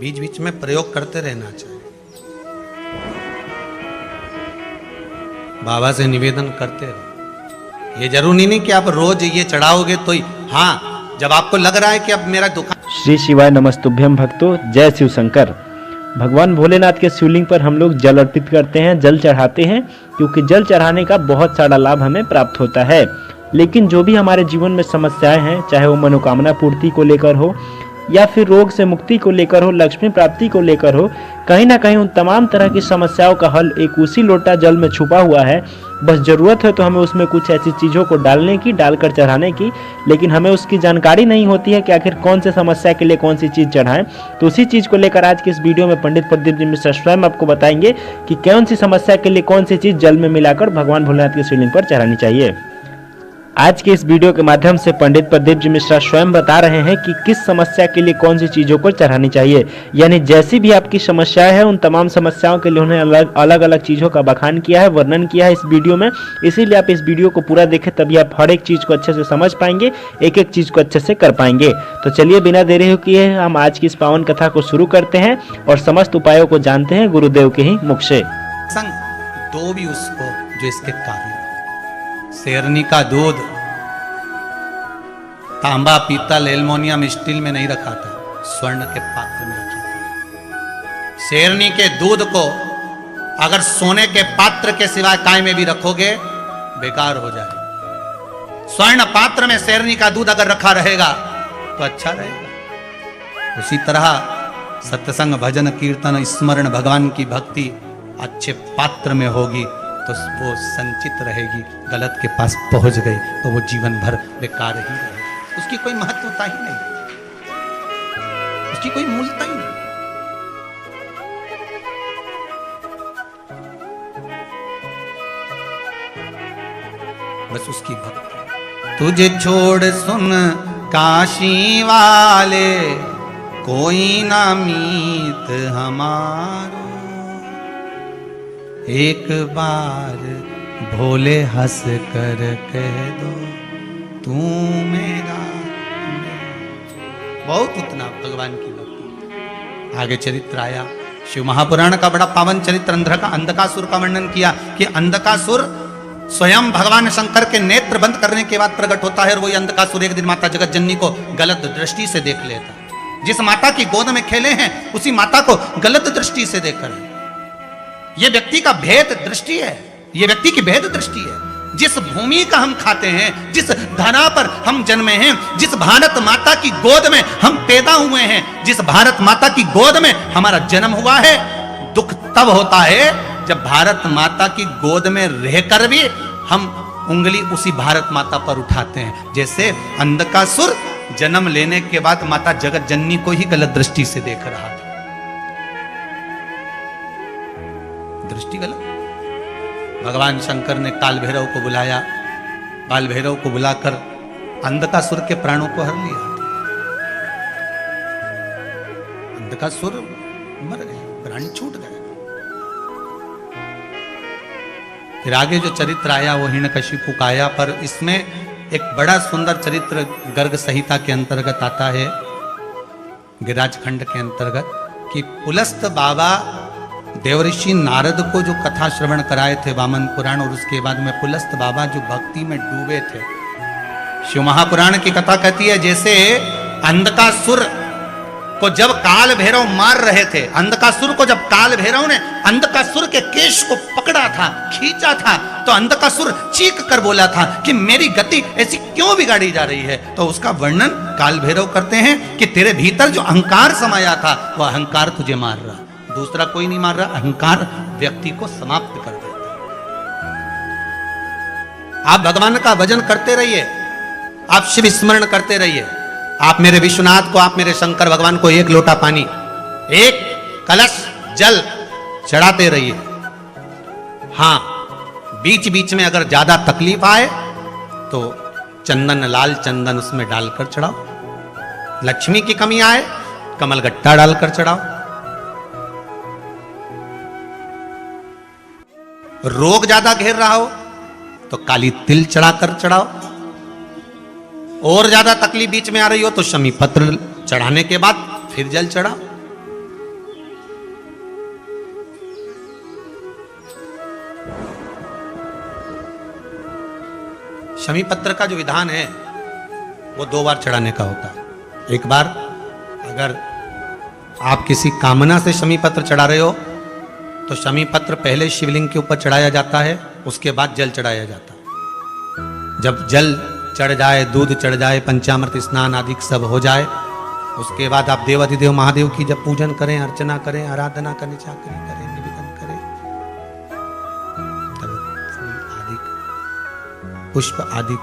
बीच बीच में प्रयोग करते रहना चाहिए। बाबा से निवेदन करते रहो। ये जरूरी नहीं कि आप रोज ये चढ़ाओगे तो ही, हाँ जब आपको लग रहा है कि अब मेरा दुख। श्री शिवाय नमस्तुभ्यम भक्तों, जय शिव शंकर। भगवान भोलेनाथ के शिवलिंग पर हम लोग जल अर्पित करते हैं, जल चढ़ाते हैं, क्योंकि जल चढ़ाने का बहुत सारा लाभ हमें प्राप्त होता है। लेकिन जो भी हमारे जीवन में समस्याएं हैं, चाहे वो मनोकामना पूर्ति को लेकर हो या फिर रोग से मुक्ति को लेकर हो, लक्ष्मी प्राप्ति को लेकर हो, कहीं ना कहीं उन तमाम तरह की समस्याओं का हल एक उसी लोटा जल में छुपा हुआ है। बस ज़रूरत है तो हमें उसमें कुछ ऐसी चीज़ों को डालने की, डालकर चढ़ाने की, लेकिन हमें उसकी जानकारी नहीं होती है कि आखिर कौन से समस्या के लिए कौन सी चीज़ चढ़ाएं। तो उसी चीज़ को लेकर आज के इस वीडियो में पंडित प्रदीप जी मिश्रा स्वयं आपको बताएंगे कि कौन सी समस्या के लिए कौन सी चीज़ जल में मिलाकर भगवान भोलेनाथ के शिवलिंग पर चढ़ानी चाहिए। आज के इस वीडियो के माध्यम से पंडित प्रदीप जी मिश्रा स्वयं बता रहे हैं कि किस समस्या के लिए कौन सी चीज़ों को चढ़ानी चाहिए। यानी जैसी भी आपकी समस्याएं हैं, उन तमाम समस्याओं के लिए उन्होंने अलग अलग चीज़ों का बखान किया है, वर्णन किया है इस वीडियो में। इसीलिए आप इस वीडियो को पूरा देखें, तभी आप हर एक चीज़ को अच्छे से समझ पाएंगे, एक एक चीज़ को अच्छे से कर पाएंगे। तो चलिए बिना देरी किए हम आज की इस पावन कथा को शुरू करते हैं और समस्त उपायों को जानते हैं गुरुदेव के ही मुख से। संग दो भी उसको जो इसके कार्य, शेरनी का दूध तांबा, पीतल, एल्युमिनियम, स्टील में नहीं रखा था, स्वर्ण के पात्र में रखा था। शेरनी के दूध को अगर सोने के पात्र के सिवाय काय में भी रखोगे बेकार हो जाएगा। स्वर्ण पात्र में शेरनी का दूध अगर रखा रहेगा तो अच्छा रहेगा। उसी तरह सत्संग, भजन, कीर्तन, स्मरण, भगवान की भक्ति अच्छे पात्र में होगी तो वो संचित रहेगी। गलत के पास पहुंच गई तो वो जीवन भर बेकार ही रहेगी, उसकी कोई महत्वता ही नहीं, उसकी कोई मूलता ही नहीं। बस उसकी भक्ति। तुझे छोड़ सुन काशी वाले, कोई ना मीत हमारो, एक बार भोले हंस कर कह दो तू मेरा। बहुत उतना भगवान की भक्ति। आगे चरित्र आया, शिव महापुराण का बड़ा पावन चरित्र अंधकासुर का वर्णन किया कि अंधकासुर स्वयं भगवान शंकर के नेत्र बंद करने के बाद प्रकट होता है और वही अंधकासुर एक दिन माता जगत जननी को गलत दृष्टि से देख लेता है। जिस माता की गोद में खेले हैं उसी माता को गलत दृष्टि से देखकर, यह व्यक्ति का भेद दृष्टि है, यह व्यक्ति की भेद दृष्टि है। जिस भूमि का हम खाते हैं, जिस धरा पर हम जन्मे हैं, जिस भारत माता की गोद में हम पैदा हुए हैं, जिस भारत माता की गोद में हमारा जन्म हुआ है, दुख तब होता है जब भारत माता की गोद में रहकर भी हम उंगली उसी भारत माता पर उठाते हैं। जैसे अंधकासुर जन्म लेने के बाद माता जगत जननी को ही गलत दृष्टि से देख रहा था, दृष्टि गलत। भगवान शंकर ने काल भैरव को बुलाया, काल भैरव को बुलाकर अंधकासुर के प्राणों को हर लिया। अंधकासुर मर गए, प्राण छूट गए। फिर आगे जो चरित्र आया वो हिरण्यकशिपु का आया, पर इसमें एक बड़ा सुंदर चरित्र गर्ग संहिता के अंतर्गत आता है, गिरिराज खंड के अंतर्गत, कि पुलस्त बाबा देवऋषि नारद को जो कथा श्रवण कराए थे वामन पुराण, और उसके बाद में पुलस्त बाबा जो भक्ति में डूबे थे। शिव महापुराण की कथा कहती है जैसे अंधकासुर को जब काल भैरव मार रहे थे, अंधकासुर को जब काल भैरव ने अंधकासुर के केश को पकड़ा था, खींचा था, तो अंधकासुर चीख कर बोला था कि मेरी गति ऐसी क्यों बिगाड़ी जा रही है। तो उसका वर्णन काल भैरव करते हैं कि तेरे भीतर जो अहंकार समाया था वह अहंकार तुझे मार रहा, दूसरा कोई नहीं मार रहा, अहंकार व्यक्ति को समाप्त कर देता। आप भगवान का भजन करते रहिए, आप शिव स्मरण करते रहिए, आप मेरे विश्वनाथ को, आप मेरे शंकर भगवान को एक लोटा पानी, एक कलश जल चढ़ाते रहिए। हां, बीच बीच में अगर ज्यादा तकलीफ आए तो चंदन, लाल चंदन उसमें डालकर चढ़ाओ। लक्ष्मी की कमी आए कमलगट्टा डालकर चढ़ाओ। रोग ज्यादा घेर रहा हो तो काली तिल चढ़ाकर चढ़ाओ। और ज्यादा तकलीफ बीच में आ रही हो तो शमी पत्र चढ़ाने के बाद फिर जल चढ़ाओ। शमी पत्र का जो विधान है वो 2 बार चढ़ाने का होता है। एक बार अगर आप किसी कामना से शमी पत्र चढ़ा रहे हो तो शमी पत्र पहले शिवलिंग के ऊपर चढ़ाया जाता है, उसके बाद जल चढ़ाया जाता है। जब जल चढ़ जाए, दूध चढ़ जाए, पंचामृत स्नान आदि सब हो जाए, उसके बाद आप देवाधिदेव महादेव की जब पूजन करें, अर्चना करें, आराधना करें, चाकरी करें, निवेदन करें, तब फूल आदि पुष्प आदि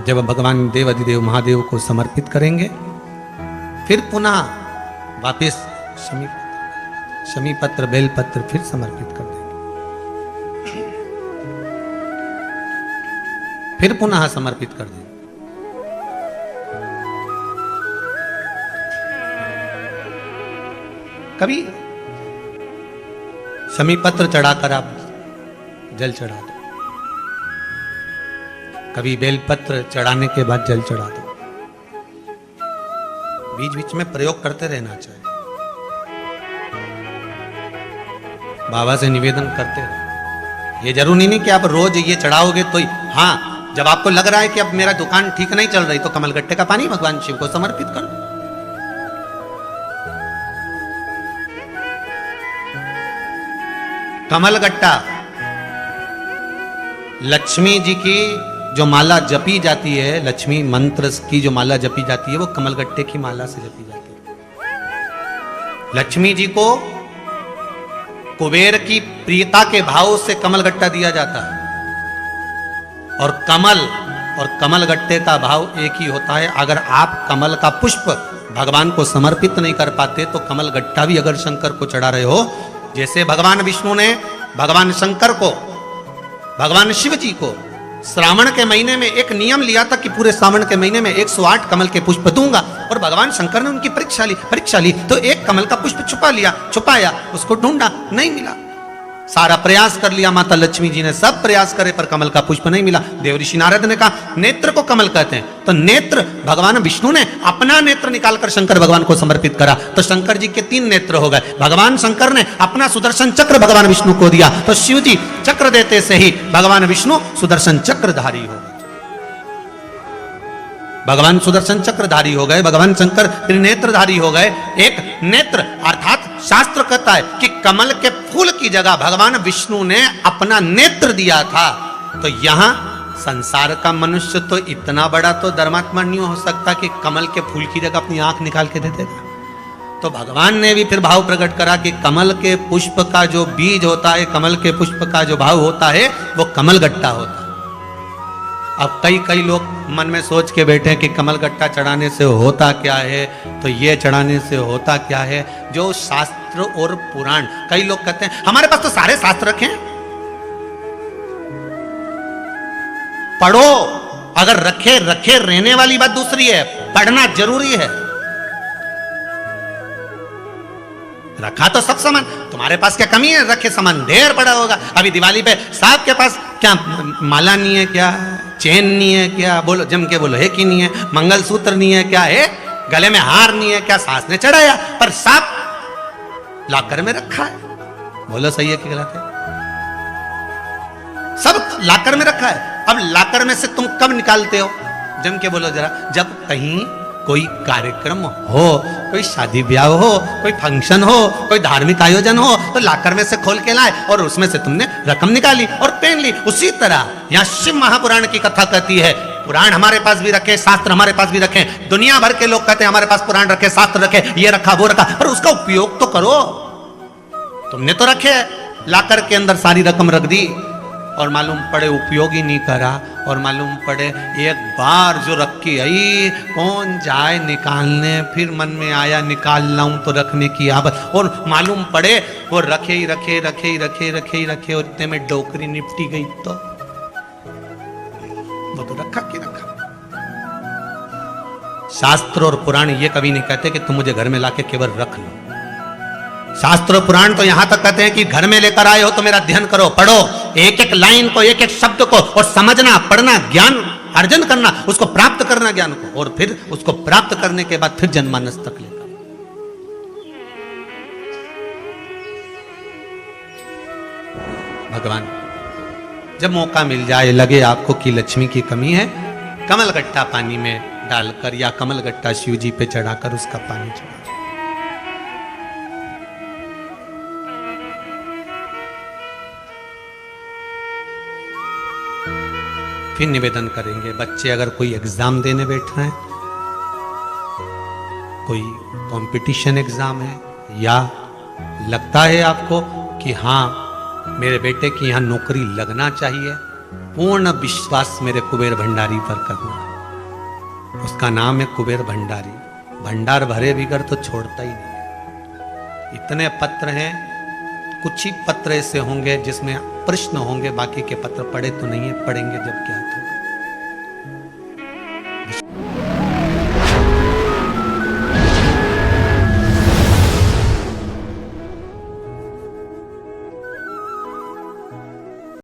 जब भगवान देवाधिदेव महादेव को समर्पित करेंगे, फिर पुनः वापस शमी पत्र बेल पत्र फिर समर्पित कर देंगे, फिर पुनः समर्पित कर देंगे। कभी शमी पत्र चढ़ाकर आप जल चढ़ा दो, कभी बेलपत्र चढ़ाने के बाद जल चढ़ा दो। बीच बीच में प्रयोग करते रहना चाहिए, बाबा से निवेदन करते रहो। ये जरूरी नहीं कि आप रोज ये चढ़ाओगे तो हाँ, जब आपको लग रहा है कि अब मेरा दुकान ठीक नहीं चल रही तो कमलगट्टे का पानी भगवान शिव को समर्पित कर दो। कमलगट्टा लक्ष्मी जी की जो माला जपी जाती है, लक्ष्मी मंत्र की जो माला जपी जाती है, वो कमलगट्टे की माला से जपी जाती है। लक्ष्मी जी को कुबेर की प्रियता के भाव से कमलगट्टा दिया जाता है, और कमल और कमलगट्टे का भाव एक ही होता है। अगर आप कमल का पुष्प भगवान को समर्पित नहीं कर पाते तो कमलगट्टा भी अगर शंकर को चढ़ा रहे हो, जैसे भगवान विष्णु ने भगवान शंकर को, भगवान शिव जी को श्रावण के महीने में एक नियम लिया था कि पूरे श्रावण के महीने में 108 कमल के पुष्प दूंगा, और भगवान शंकर ने उनकी परीक्षा ली तो एक कमल का पुष्प छुपाया, उसको ढूंढा, नहीं मिला। सारा प्रयास कर लिया, माता लक्ष्मी जी ने सब प्रयास करे पर कमल का पुष्प नहीं मिला। देवऋषि नारद ने कहा नेत्र को कमल कहते हैं, तो नेत्र भगवान विष्णु ने अपना नेत्र निकालकर शंकर भगवान को समर्पित करा, तो शंकर जी के 3 नेत्र हो गए। भगवान शंकर ने अपना सुदर्शन चक्र भगवान विष्णु को दिया, तो शिव जी चक्र देते से ही भगवान विष्णु सुदर्शन चक्रधारी हो गए, भगवान सुदर्शन चक्रधारी हो गए, भगवान शंकर त्रिनेत्रधारी हो गए। एक नेत्र अर्थात शास्त्र कहता है कि कमल के फूल की जगह भगवान विष्णु ने अपना नेत्र दिया था। तो यहां संसार का मनुष्य तो इतना बड़ा तो धर्मात्मा नहीं हो सकता कि कमल के फूल की जगह अपनी आंख निकाल के दे देगा। तो भगवान ने भी फिर भाव प्रकट करा कि कमल के पुष्प का जो बीज होता है, कमल के पुष्प का जो भाव होता है, वो कमलगट्टा होता है। अब कई लोग मन में सोच के बैठे कि कमलगट्टा चढ़ाने से होता क्या है, तो ये चढ़ाने से होता क्या है। जो शास्त्र और पुराण, कई लोग कहते हैं हमारे पास तो सारे शास्त्र रखे हैं, पढ़ो। अगर रखे रहने वाली बात दूसरी है, पढ़ना जरूरी है। रखा तो सब सामान, तुम्हारे पास क्या कमी है? रखे सामान ढेर पड़ा होगा। अभी दिवाली पे सबके पास क्या माला नहीं है, क्या चेन नहीं है, क्या बोलो जम के बोलो है कि नहीं है, मंगलसूत्र नहीं है, क्या है गले में हार नहीं है, क्या सास ने चढ़ाया, पर सब लाकर में रखा है। बोलो सही है कि गलत है? सब लाकर में रखा है। अब लाकर में से तुम कब निकालते हो? जम के बोलो जरा, जब कहीं कोई कार्यक्रम हो, कोई शादी ब्याह हो, कोई फंक्शन हो, कोई धार्मिक आयोजन हो, तो लाकर में से खोल के लाए और उसमें से तुमने रकम निकाली और पहन ली। उसी तरह यहाँ शिव महापुराण की कथा कहती है, पुराण हमारे पास भी रखे, शास्त्र हमारे पास भी रखे। दुनिया भर के लोग कहते हैं हमारे पास पुराण रखे, शास्त्र रखे, ये रखा वो रखा, पर उसका उपयोग तो करो। तुमने तो रखे, लाकर के अंदर सारी रकम रख दी और मालूम पड़े उपयोग ही नहीं करा, और मालूम पड़े एक बार जो रखी आई कौन जाए निकालने, फिर मन में आया निकाल लाऊं तो रखने की आदत, और मालूम पड़े वो रखे ही रखे और इतने में डोकरी निपटी गई तो वो तो रखा कि रखा। शास्त्र और पुराण ये कभी नहीं कहते कि तुम मुझे घर में लाके केवल रख लो। शास्त्र पुराण तो यहां तक कहते हैं कि घर में लेकर आए हो तो मेरा अध्ययन करो, पढ़ो, एक एक लाइन को, एक एक शब्द को, और समझना, पढ़ना, ज्ञान अर्जन करना, उसको प्राप्त करना ज्ञान को, और फिर उसको प्राप्त करने के बाद फिर जनमानस तक लेकर। भगवान जब मौका मिल जाए, लगे आपको कि लक्ष्मी की कमी है, कमल गट्टा पानी में डालकर या कमल गट्टा शिव जी पे चढ़ाकर उसका पानी चढ़ा। फिर निवेदन करेंगे, बच्चे अगर कोई एग्जाम देने बैठ रहे हैं, कोई कंपटीशन एग्जाम है, या लगता है आपको कि हाँ मेरे बेटे की यहाँ नौकरी लगना चाहिए, पूर्ण विश्वास मेरे कुबेर भंडारी पर करना। उसका नाम है कुबेर भंडारी। भंडार भरे बिगर तो छोड़ता ही नहीं है। इतने पत्र हैं, कुछ ही पत्र ऐसे होंगे जिसमें प्रश्न होंगे, बाकी के पत्र पढ़े तो नहीं है, पढ़ेंगे जब क्या तो।